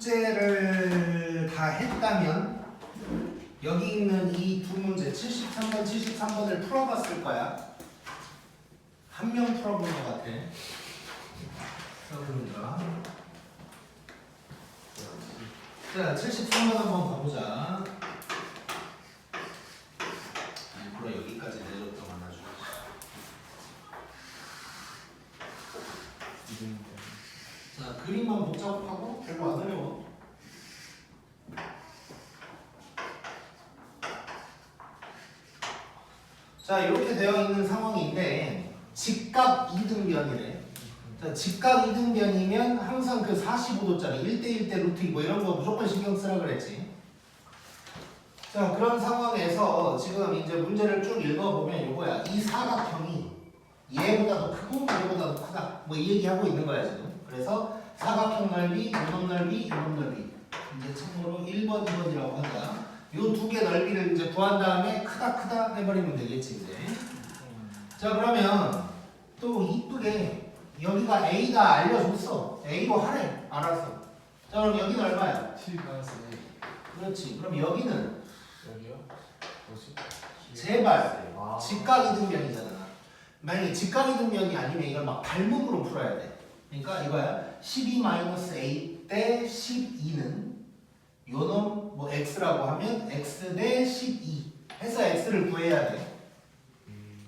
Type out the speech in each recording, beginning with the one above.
숙제를 다 했다면 여기 있는 이 두 문제 73번, 73번을 풀어봤을 거야. 한 명 풀어본 것 같아. 써보니까. 자, 73번 한번 가보자. 일부러 여기까지 내줬다고 하나죠. 자, 그림만 복잡하고 별로 안 어려워. 자, 이렇게 되어 있는 상황인데 직각 이등변이래. 자, 직각 이등변이면 항상 그 45도짜리 1대1대 루트 뭐 이런 거 무조건 신경 쓰라 그랬지. 자, 그런 상황에서 지금 이제 문제를 쭉 읽어보면 이거야. 이 사각형이 얘보다도 크고 얘보다도 크다. 뭐 이 얘기하고 있는 거야 지금. 그래서 사각형 넓이, 요놈 넓이, 요놈 넓이. 이제 참고로 1번, 2번이라고 하자. 요 두 개 넓이를 이제 구한 다음에 크다 해버리면 되겠지 이제. 자, 그러면 또 이쁘게 여기가 A가 알려줬어. A로 하래. 알았어. 자, 그럼 여기는 얼마야? 7 마이너스 그렇지. 그럼 여기는 8 여기요? 뭐지? 제발 아. 직각 이등변이잖아. 만약에 직각 이등변이 아니면 이걸 막 발문으로 풀어야 돼. 그러니까 이거야. 12-A 대 12는 요놈 뭐 x라고 하면 x 대 12 해서 x를 구해야 돼.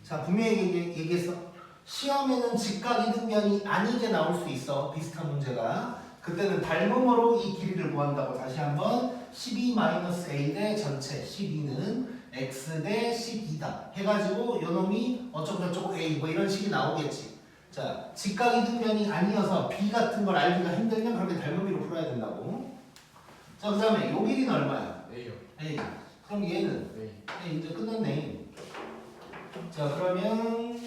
자, 분명히 얘기했어. 시험에는 직각 이등변이 아니게 나올 수 있어. 비슷한 문제가. 그때는 닮음으로 이 길이를 구한다고. 다시 한번 12-A 대 전체 12는 x 대 12다 해가지고 요놈이 어쩌고저쩌고 a 뭐 이런 식이 나오겠지. 자, 직각 이등변이 아니어서 b 같은 걸 알기가 힘들면 그렇게 닮음비로 풀어야 된다고. 자, 그 다음에 요 길이는 얼마야? A요. a. 그럼 얘는 A. a 이제 끝났네. 자, 그러면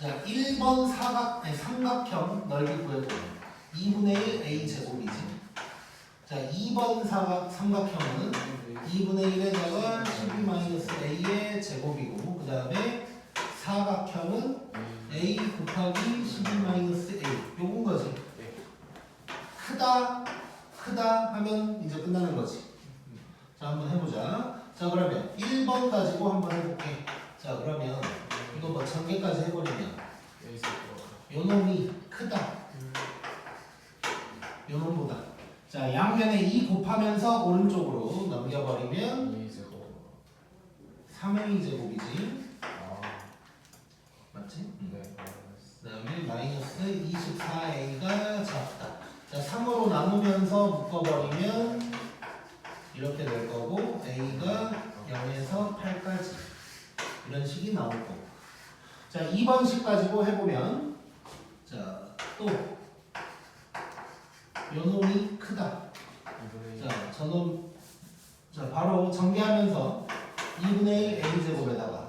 자 1번 삼각형 넓이 구해보면 2분의 1 a 제곱이지. 자, 2번 삼각형은 2분의 1에다가 12-A의 제곱이고, 그 다음에 사각형은 A 곱하기 12-A 요건 거지. 크다 하면 이제 끝나는 거지. 자, 한번 해보자. 자, 그러면 1번 가지고 한번 해볼게. 자, 그러면 이거 뭐 전개까지 해버리면 요놈이 크다. 요놈보다. 자, 양변에 2 곱하면서 오른쪽으로 넘겨버리면 3A 제곱이지. 맞지? 그 다음에 마이너스 24A가 작다. 자, 3으로 나누면서 묶어버리면 이렇게 될 거고, A가 0에서 8까지 이런 식이 나올 거고. 자, 2번식 가지고 해보면, 자, 또 요놈이 크다. 자, 저놈, 자, 바로 전개하면서 2분의 1 A 제곱에다가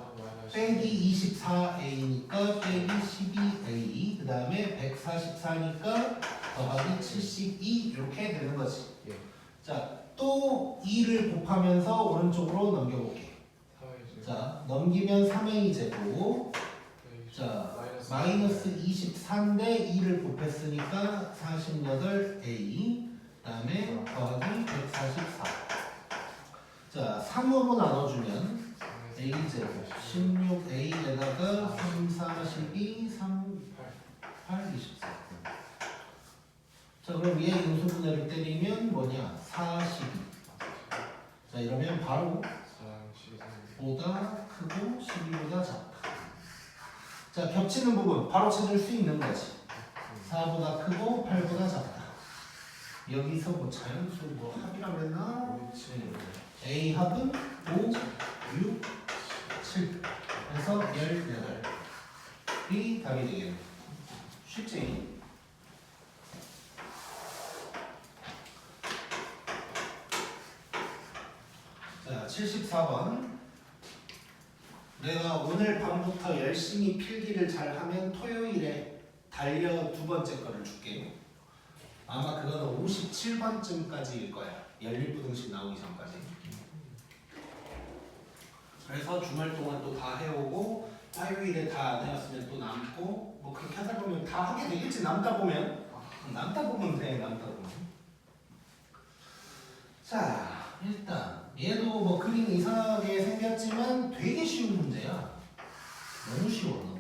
빼기 24A니까 빼기 12A, 그 다음에 144니까 더하기 72 이렇게 되는 거지. 자, 또 2를 곱하면서 오른쪽으로 넘겨볼게. 자, 넘기면 3A 제곱. 자, 마이너스 24인데 2를 곱했으니까 48A, 그 다음에 더하기 144. 자, 3으로 나눠주면 A 제곱 16A에다가 3, 42, 3, 8, 24. 자, 그럼 얘 인수분해를 때리면 뭐냐? 42. 자, 이러면 바로 보다 크고 12보다 작다. 자, 겹치는 부분 바로 찾을 수 있는 거지. 4보다 크고 8보다 작다. 여기서 뭐 자연수 뭐 합이라고 했나? A 합은 5, 6, 7. 그래서 18이 답이 되겠네. 쉽지? 자, 74번. 내가 오늘 밤부터 열심히 필기를 잘하면 토요일에 달려 두 번째 거를 줄게. 아마 그거는 57번쯤까지일 거야. 연립부등식 나오기 전까지. 그래서 주말 동안 또 다 해오고 화요일에 다 안 해왔으면 또 남고 뭐 그렇게 하다 보면 다 하게 되겠지. 남다 보면 돼. 남다 보면. 자, 일단 얘도 뭐 그림 이상하게 생겼지만 되게 쉬운 문제야. 너무 쉬워, 너무.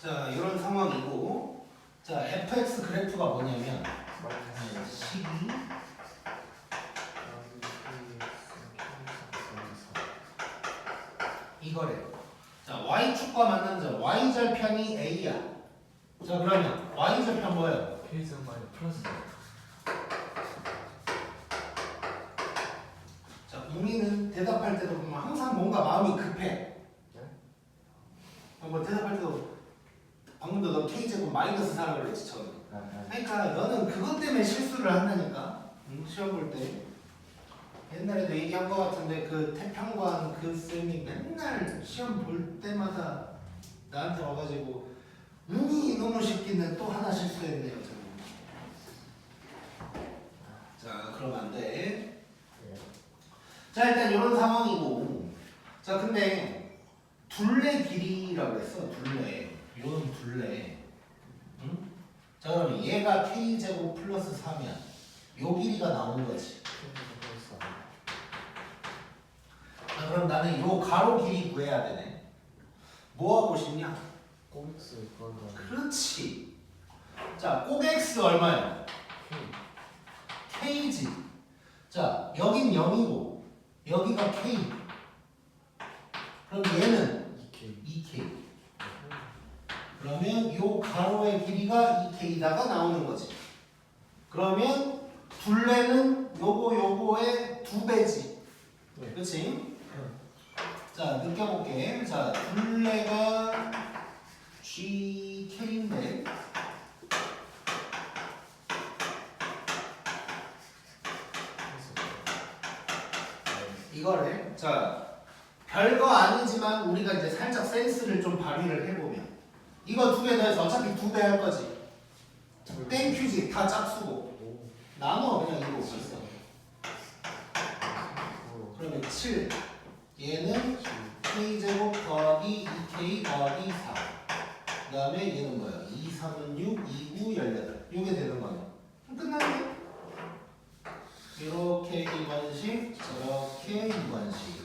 자, 이런 상황이고, 자, fx 그래프가 뭐냐면 12 이거래. 자, y축과 만난 점 y절편이 a야. 자, 그러면 y절편 뭐예요? K제곱 마이너스 플러스 자, 우리는 대답할 때도 보면 항상 뭔가 마음이 급해. 뭐 대답할 때도 방금도 너 k제곱 마이너스 4라고 그랬지 처음에. 그러니까 너는 그것 때문에 실수를 한다니까. 시험 볼 때. 옛날에도 얘기한 것 같은데 그 태평관 그 쌤이 맨날 시험 볼 때마다 나한테 와가지고 운이 너무 쉽기는 또 하나 실수했네요 저는. 자, 그러면 안 돼. 자, 일단 이런 상황이고, 자, 근데 둘레 길이라고 했어. 둘레, 이런 둘레. 응? 자, 그러면 얘가 k제곱 플러스 4면 요 길이가 나오는 거지. 자, 그럼 나는 요 가로 길이 구해야 되네. 뭐 하고 싶냐? 꼬믹스 그거는 그렇지. 자, 꼭 x 얼마야? k지. 자, 여긴 0이고 여기가 k. 그럼 얘는 2k. 그러면 요 가로의 길이가 2k다가 나오는 거지. 그러면 둘레는 요거의 2배지. 네. 그렇지? 자, 느껴볼게. 자, 둘레가 GK인데 이거를 자, 별거 아니지만 우리가 이제 살짝 센스를 좀 발휘를 해보면 이거 2개 더해서 어차피 2배 할 거지. 땡큐지. 다 짝수고 나눠 그냥 이거 없었어. 그러면 7 얘는 k제곱 더하기 2k 더하기 4. 그 다음에 얘는 뭐야? 2, 3은 6, 2, 9, 18. 이게 되는 거네. 끝났네. 이렇게 2번씩, 저렇게 2번씩.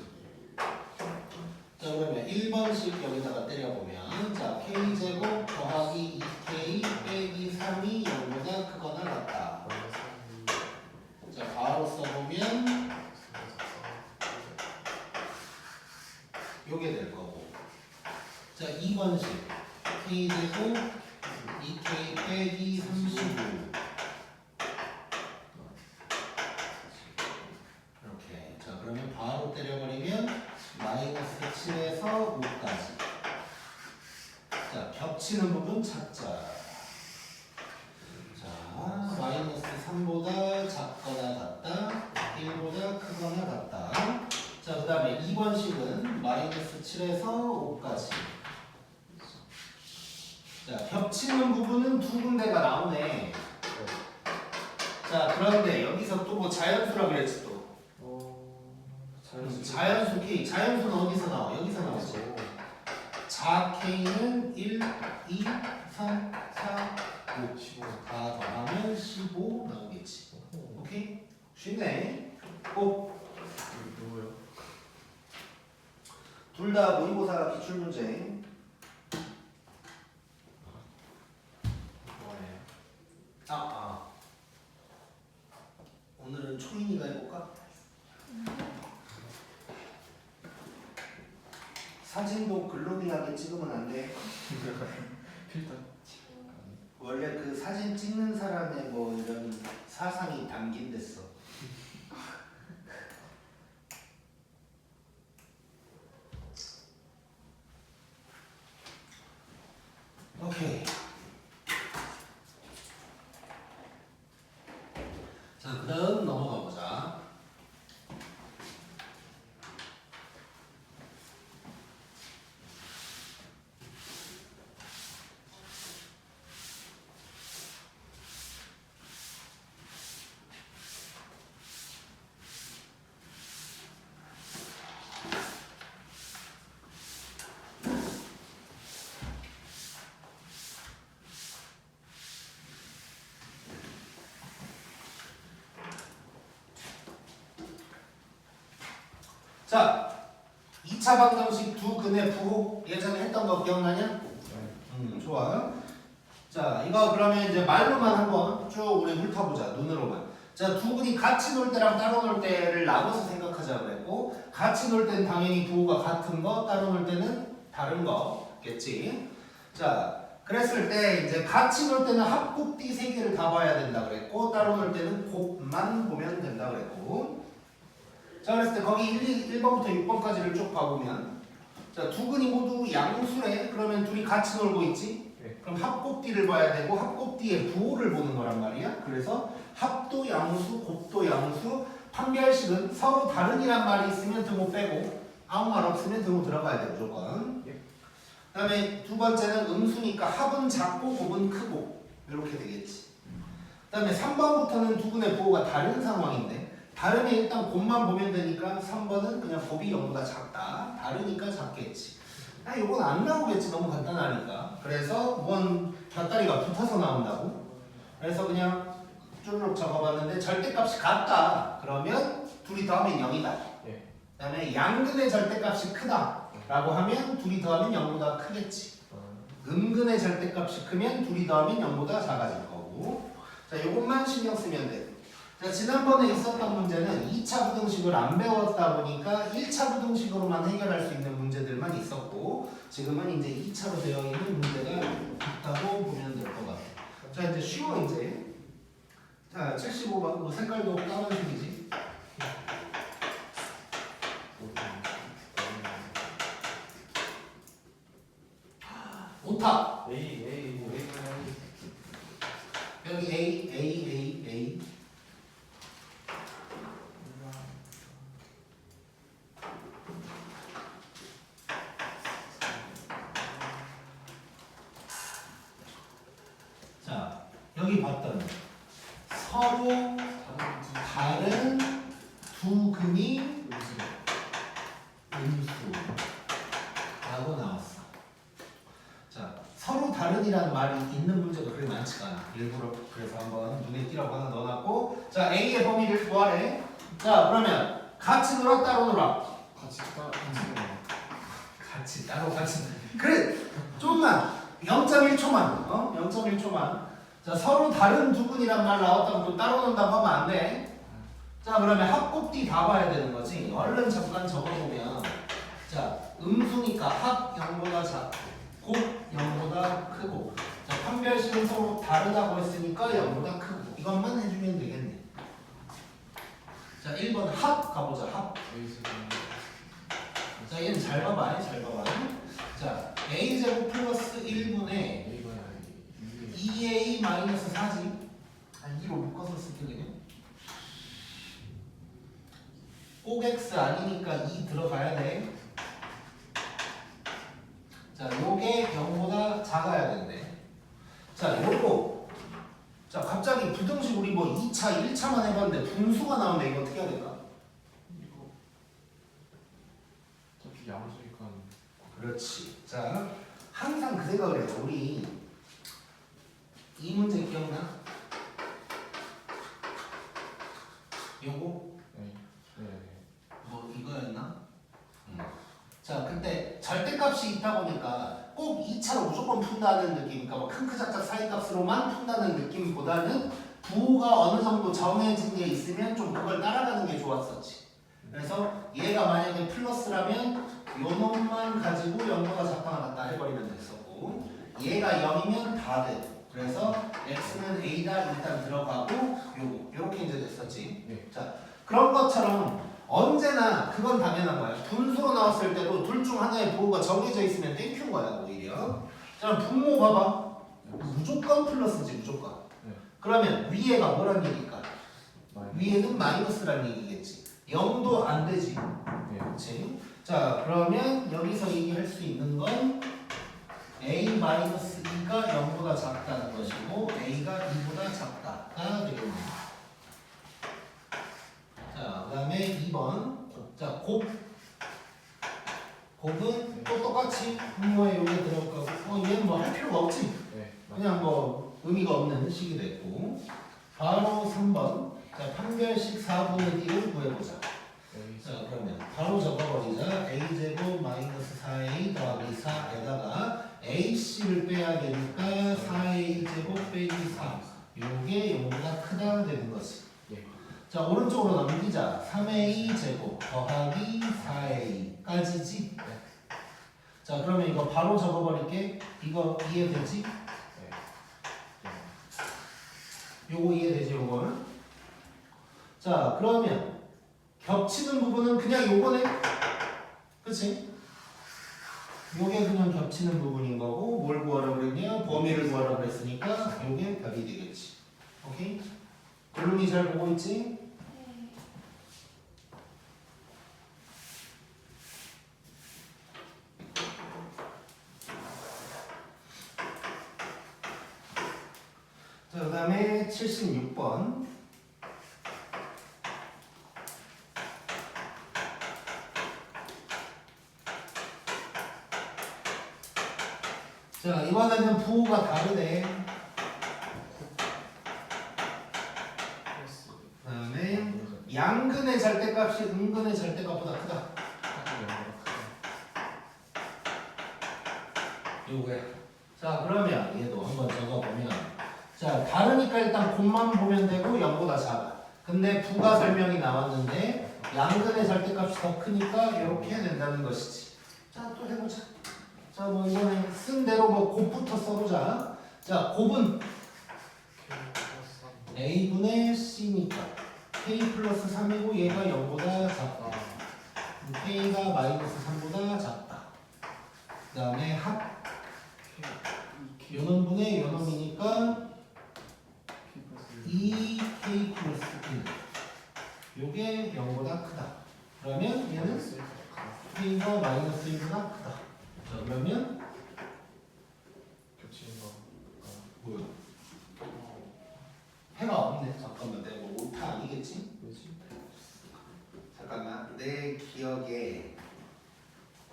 자, 그러면 1번씩 여기다가 때려보면, 자, k제곱 더하기 2k 빼기 3이 0보다 크거나 같다. 자, 바로 써보면 요게 될 거고. 자, 2번씩 k제곱 2k 빼기 35. 이렇게. 자, 그러면 바로 때려버리면 마이너스 7에서 5까지. 자, 겹치는 부분 찾자. 자, 마이너스 3보다 작거나 같다. 1보다 크거나 같다. 자, 그 다음에 2번식은 마이너스 7에서 5까지. 자, 겹치는 부분은 두 군데가 나오네. 자, 그런데 여기서 또 뭐 자연수라고 그랬지 또. 자연수 K. 자연수는 어디서 나와? 여기서 나오지. 자 K는 1, 2, 3, 4, 5, 15. 다 더하면 15 나오겠지. 오케이? 쉽네. 꼭. 누구요? 둘 다 모의고사 기출문제. 뭐예요? 오늘은 초인이가 해볼까? 사진도 글로미하게 찍으면 안 돼. 필터 원래 그 사진 찍는 사람의 뭐 이런 사상이 담긴 됐어. 오케이. 자, 2차 방정식 두 근의 부호 예전에 했던 거 기억나냐? 좋아. 자, 이거 그러면 이제 말로만 한번 쭉 우리 훑어보자. 눈으로만. 자, 두 근이 같이 놀 때랑 따로 놀 때를 나눠서 생각하자 그랬고, 같이 놀 때는 당연히 부호가 같은 거, 따로 놀 때는 다른 거겠지. 자, 그랬을 때 이제 같이 놀 때는 합곱띠 세 개를 다 봐야 된다 그랬고, 따로 놀 때는 곱만 보면 된다 그랬고. 자, 그랬을 때 거기 1번부터 6번까지를 쭉 봐보면, 자, 두 근이 모두 양수래. 그러면 둘이 같이 놀고 있지? 그럼 합곱띠를 봐야 되고 합곱띠의 부호를 보는 거란 말이야. 그래서 합도 양수, 곱도 양수, 판별식은 서로 다른이란 말이 있으면 등호 빼고 아무 말 없으면 등호 들어가야 돼 무조건. 그 다음에 두 번째는 음수니까 합은 작고 곱은 크고 이렇게 되겠지. 그 다음에 3번부터는 두 근의 부호가 다른 상황인데 다르면 일단 곱만 보면 되니까 3번은 그냥 곱이 0보다 작다. 다르니까 작겠지. 이건 안 나오겠지. 너무 간단하니까. 그래서 원 곁다리가 붙어서 나온다고. 그래서 그냥 쭈르륵 적어봤는데 절대값이 같다. 그러면 둘이 더하면 0이다. 그 다음에 양근의 절대값이 크다 라고 하면 둘이 더하면 0보다 크겠지. 음근의 절대값이 크면 둘이 더하면 0보다 작아질 거고. 자, 이것만 신경 쓰면 돼. 자, 지난번에 있었던 문제는 2차 부등식을 안 배웠다 보니까 1차 부등식으로만 해결할 수 있는 문제들만 있었고 지금은 이제 2차로 되어 있는 문제가 있다고 보면 될 것 같아요. 자, 이제 쉬워 이제. 자, 75번 뭐 색깔도 까만색이지. 오탑. 여기 A. 자, 여기 봤더니 서로 다른 두 근이 음수라고 나왔어. 자, 서로 다른이라는 말이 있는 문제가 그렇게 많지가 않아. 일부러 그래서 한번 눈에 띄라고 하나 넣어놨고, 자, A의 범위를 구하래. 자, 그러면 같이 놀아 따로 놀아? 같이 따로 같이. 그래, 좀만 0.1초만 0.1초만. 자, 서로 다른 두 근이란 말 나왔다고 또 따로 논다고 하면 안 돼. 자, 그러면 합곱띠 다 봐야 되는 거지. 얼른 잠깐 적어보면, 자, 음수니까 합 0보다 작고 곱 0보다 크고, 자, 판별식은 서로 다르다고 했으니까 0보다 크고. 이것만 해주면 되겠네. 자, 1번 합 가보자. 합. 자, 얘는 잘 봐봐. 잘 봐봐. 자, a제곱 플러스 1분의 2a 마이너스 4지. 2로 묶어서 쓸게 그냥. 꼭 x 아니니까 2 들어가야 돼. 자, 요게 0보다 작아야 된대. 자, 요거. 자, 갑자기 부등식 우리 뭐 2차, 1차만 해봤는데 분수가 나오는데 이거 어떻게 해야 될까? 양수니까. 그렇지. 자, 항상 그 생각을 해요. 우리 이 문제 기억나? 요거? 뭐 이거였나? 자, 근데 절대값이 있다 보니까 꼭 2차로 무조건 푼다는 느낌, 그러니까 큰 크작작 사이값으로만 푼다는 느낌보다는 부호가 어느 정도 정해진 게 있으면 좀 그걸 따라가는 게 좋았었지. 그래서 얘가 만약에 플러스라면 요 놈만 가지고 0보다 작거나 같다 해버리면 됐었고, 얘가 0이면 다 돼. 그래서 x는 a다 일단 들어가고 요렇게 이제 됐었지. 자, 그런 것처럼 언제나 그건 당연한 거야. 분수로 나왔을 때도 둘 중 하나의 부호가 정해져 있으면 땡큐인 거야 오히려. 자, 분모 봐봐. 무조건 플러스지 무조건. 그러면 위에가 뭐란 얘기일까? 위에는 마이너스란 얘기겠지. 0도 안 되지. 그렇지? 자, 그러면 여기서 얘기할 수 있는 건 a-2가 0보다 작다는 것이고 a가 2보다 작다가 되겠네. 자, 그 다음에 2번. 자, 곱은 또 똑같이 분모에 여기 들어갈 거고, 얘는 뭐 할 필요가 없지. 그냥 뭐 의미가 없는 식이 됐고, 바로 3번. 자, 판별식 4분의 D를 구해보자. 자, 그러면 바로 적어. 자 오른쪽으로 넘기자. 3a 제곱 더하기 4a까지지. 자 그러면 이거 바로 적어버릴게. 이거 이해되지? 요거 이해되지 요거는? 자 그러면 겹치는 부분은 그냥 요거네. 그치? 요게 그냥 겹치는 부분인 거고 뭘 구하라 그랬냐? 범위를 구하라 그랬으니까 요게 답이 되겠지. 오케이? 글룸이 잘 보고 있지? 자, 그 다음에 76번. 자, 이번에는 부호가 다르네. 플러스 그 다음에 양근의 절대값이 음근의 절대값보다 크다. 요거야. 자, 그러면 얘도 한번 적어보면 자, 다르니까 일단 곱만 보면 되고 0보다 작아. 근데 부가 설명이 나왔는데 양근의 절대값이 더 크니까 이렇게 된다는 것이지. 자, 또 해보자. 자, 뭐 이번에 쓴 대로 뭐 곱부터 써보자. 자, 곱은 a분의 c니까 k 플러스 3이고 얘가 0보다 작다. k가 마이너스 3보다 작다. 그 다음에 합 요놈분의 요놈이니까 2k 플러스 1 요게 0보다 크다. 그러면 얘는 k가 마이너스 1보다 크다. 자 그러면 겹치는 거 뭐야? 해가 없네. 잠깐만 내가 뭐 오타 아니겠지? 뭐지? 잠깐만 내 기억에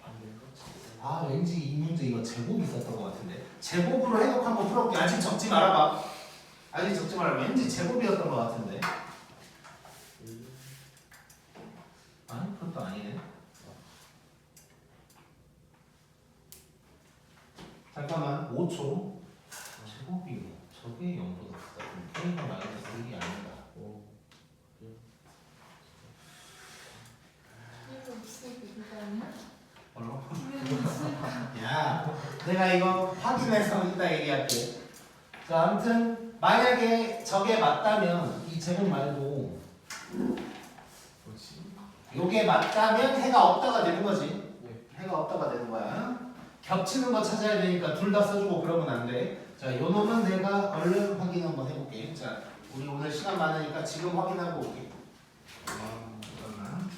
안 되는 거? 아 왠지 이 문제 이거 제곱 있었던 것 같은데 제곱으로 해석 한번 풀어볼게. 아직 적지 말아봐. 아직 적지 말아봐. 왠지 제곱이었던 것 같은데 아니 그것도 아니네. 잠깐만 5초. 제곱이 뭐 저게 0보다 크다. 그럼 k가 마이너스 1이 아니다. 오. 이거 무슨 이거냐? 뭐라고? 이거 야, 내가 이거 확인해서 이따 얘기할게. 자, 아무튼 만약에 저게 맞다면 이 제곱 말고 뭐지? 요게 맞다면 해가 없다가 되는 거지. 예. 해가 없다가 되는 거야. 겹치는 거 찾아야 되니까 둘 다 써주고 그러면 안 돼. 자, 요 놈은 내가 얼른 확인 한번 해볼게. 자, 우리 오늘 시간 많으니까 지금 확인하고 올게. 잠깐만.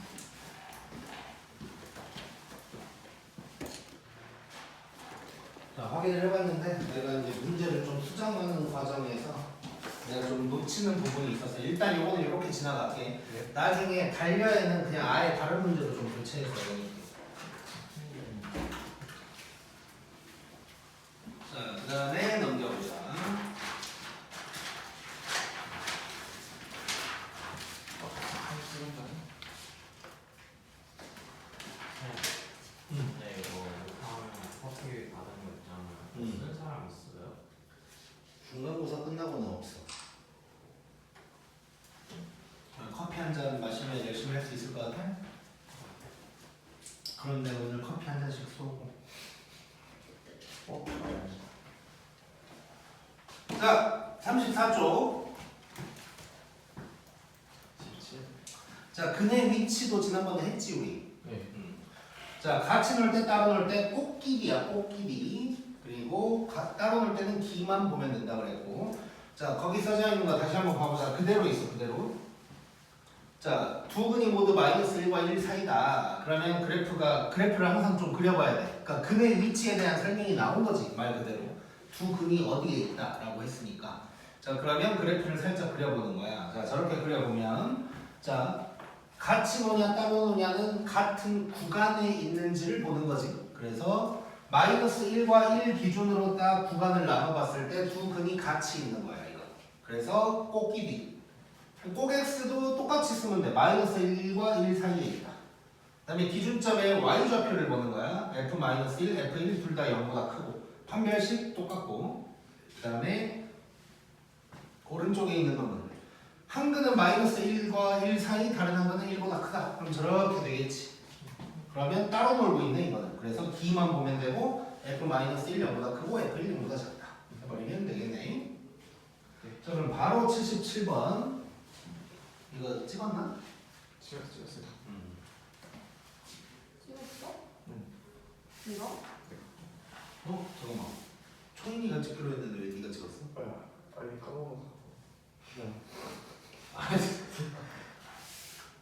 자, 확인을 해봤는데 내가 이제 문제를 좀 수정하는 과정에서 내가 좀 놓치는 부분이 있어서 일단 요거는 이렇게 지나갈게. 나중에 달려에는 그냥 아예 다른 문제로 좀 교체해서 넣을게. 자, 그 다음에 넘겨보자. 네, 이거 다음에 커피 받은 거 있잖아요. 쓰는 사람 있어요? 중간고사 끝나고는 없어. 커피 한 잔 마시면 열심히 할 수 있을 것 같아? 그런데 오늘 커피 한 잔씩 쏘고. 자, 34쪽. 17. 자, 근의 위치도 지난번에 했지 우리. 네. 자, 같이 놀 때 따로 놀 때 꽃길이야 꽃길이. 그리고 따로 놀 때는 기만 보면 된다 그랬고. 자, 거기 써져 있는 거 다시 한번 봐보자. 그대로 있어 그대로. 자, 두 근이 모두 마이너스 1과 1 사이다. 그러면 그래프를 항상 좀 그려봐야 돼. 그러니까 근의 위치에 대한 설명이 나온 거지 말 그대로. 두 근이 어디에 있다라고 했으니까. 자, 그러면 그래프를 살짝 그려보는 거야. 자, 저렇게 그려보면 자, 같이 노냐 따로 노냐는 같은 구간에 있는지를 보는 거지. 그래서 마이너스 1과 1 기준으로 딱 구간을 나눠봤을 때 두 근이 같이 있는 거야 이거. 그래서 꼭끼리. 꼭 x도 똑같이 쓰면 돼. 마이너스 1과 1 사이에 있다. 그 다음에 기준점의 y좌표를 보는 거야. f-1, f1 둘 다 0보다 크고 판별식 똑같고. 그 다음에 오른쪽에 있는 놈은 한 근은 마이너스 1과 1 사이, 다른 한 근은 1보다 크다. 그럼 저렇게 되겠지. 그러면 따로 놀고 있네 이거는. 그래서 D만 보면 되고 F 마이너스 1 0보다 크고 F 1 0보다 작다. 해버리면 되겠네. 자 그럼 바로 77번. 이거 찍었나? 찍었어요. 찍었어? 응. 이거? 잠깐만. 초인이가 찍기로 했는데 왜 네가 찍었어? 빨리 까먹어서. 그냥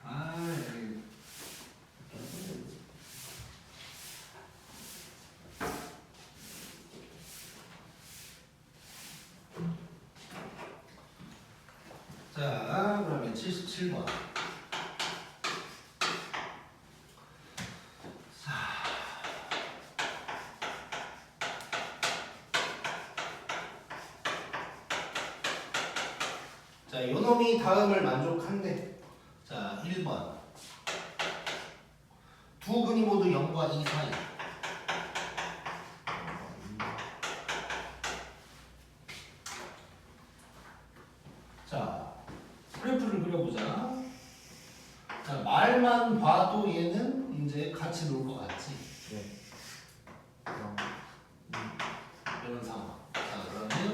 아, 자, 그러면 77번. 자, 요놈이 다음을 만족한대. 자, 1번. 두 근이 모두 0과 2 사이. 자, 그래프를 그려보자. 자, 말만 봐도 얘는 이제 같이 놀 것 같지. 네. 이런 상황. 자, 그러면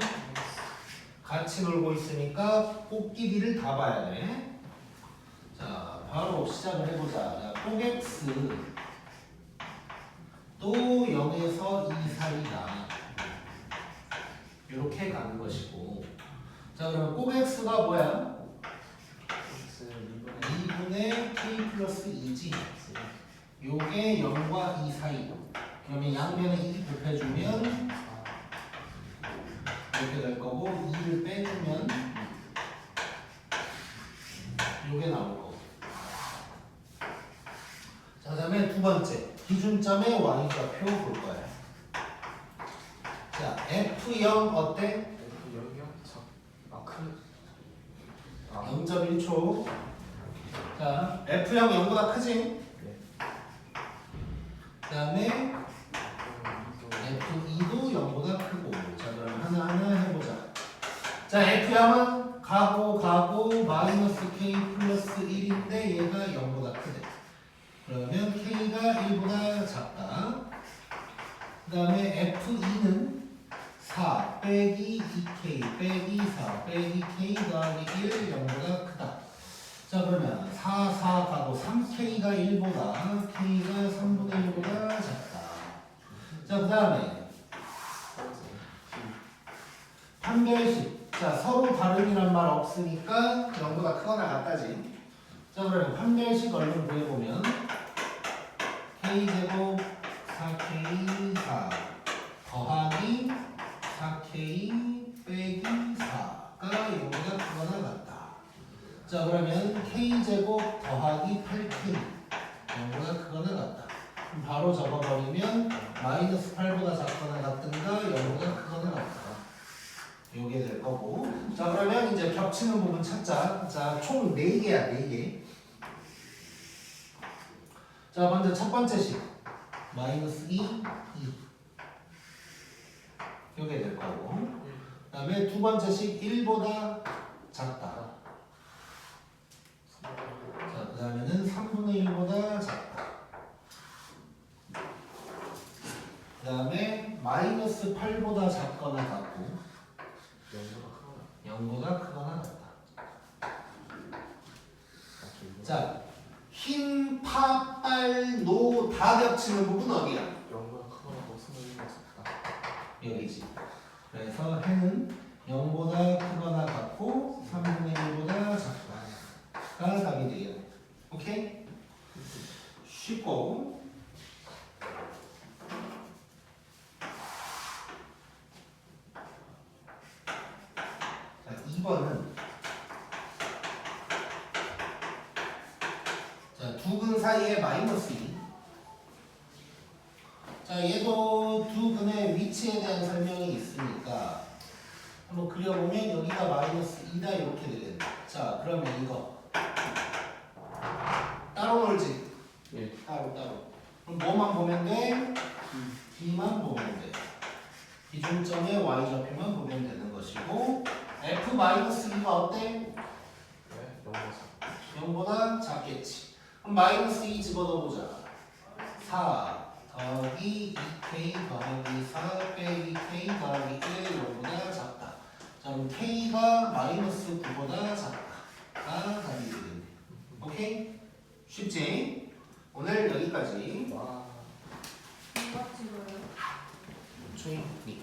같이 놀고 있으니까 꼭끼리를 다 봐야 돼. 자, 바로 시작을 해보자. 자, 꼭 x 또 0에서 2 사이다. 이렇게 가는 것이고. 자, 그럼 꼭 x가 뭐야? X 2분의 2분의 k 플러스 2지. 요게 0과 2 사이. 그러면 양변에 2 곱해주면 이렇게 될 거고 2를 빼주면 요게 나올 거고. 자, 그 다음에 두 번째 기준점의 y좌표 볼 거야. 자, f0 어때? F 여기요? 큰. 0.1초. 자, f0 0보다 크지? 네. 그 다음에 F2도 0보다 크고. 자, 그럼 하나하나 해보자. 자, F0은 가고 마이너스 K 플러스 1인데 얘가 0보다 크대. 그러면 K가 1보다 작다. 그 다음에 F2는 4 빼기 2K 빼기 4 빼기 K 더하기 1 0보다 크다. 자, 그러면 4 가고 3K가 1보다 K가 3분의 1보다 작다. 자, 그 다음에 판별식. 자, 서로 다름이란 말 없으니까 0보다 크거나 같다지. 자, 그러면 판별식 얼른 구해보면 K제곱 4K 4 더하기 4K 빼기 4가 0보다 크거나 같다. 자, 그러면 K제곱 더하기 8K 0보다 크거나 같다. 그럼 바로 적어버리면 마이너스 8보다 작거나 같든가 0보다 크거나 같다. 요게 될 거고. 자, 그러면 이제 겹치는 부분 찾자. 자, 총 4개야, 4개. 자, 먼저 첫 번째 식. 마이너스 2, 2. 요게 될 거고. 그 다음에 두 번째 식 1보다 작다. 자, 그 다음에는 3분의 1보다 작다. 그 다음에 마이너스 8보다 작거나 같고 0보다 크거나 같다. 자, 흰, 파, 빨, 노 다 겹치는 부분 어디야? 0보다 크거나 없으면 작다. 여기지. 그래서 해는 0보다 크거나 같고 3분의 1보다 작다가 답이 되겠네. 오케이? 쉽고. 자, 2번은 자, 두 근 사이에 마이너스 2. 자, 얘도 두 근의 위치에 대한 설명이 있으니까 한번 그려보면 여기가 마이너스 2다 이렇게 되겠네. 자, 그러면 이거 따로 놀지? 예. 따로. 그럼 뭐만 보면 돼? D만 보면 돼. 기준점의 y좌표만 보면 되는 것이고 F-2가 어때? 0보다 작겠지. 그럼 마이너스 2 집어넣어보자. 4 더하기 2k 더하기 4 빼기 k 더하기 1 0보다 작다. 자 그럼 k가 마이너스 9보다 작다가 답이 되겠네. 오케이? 쉽지? 오늘 여기까지. 와. 누가 찍어요? 조용히.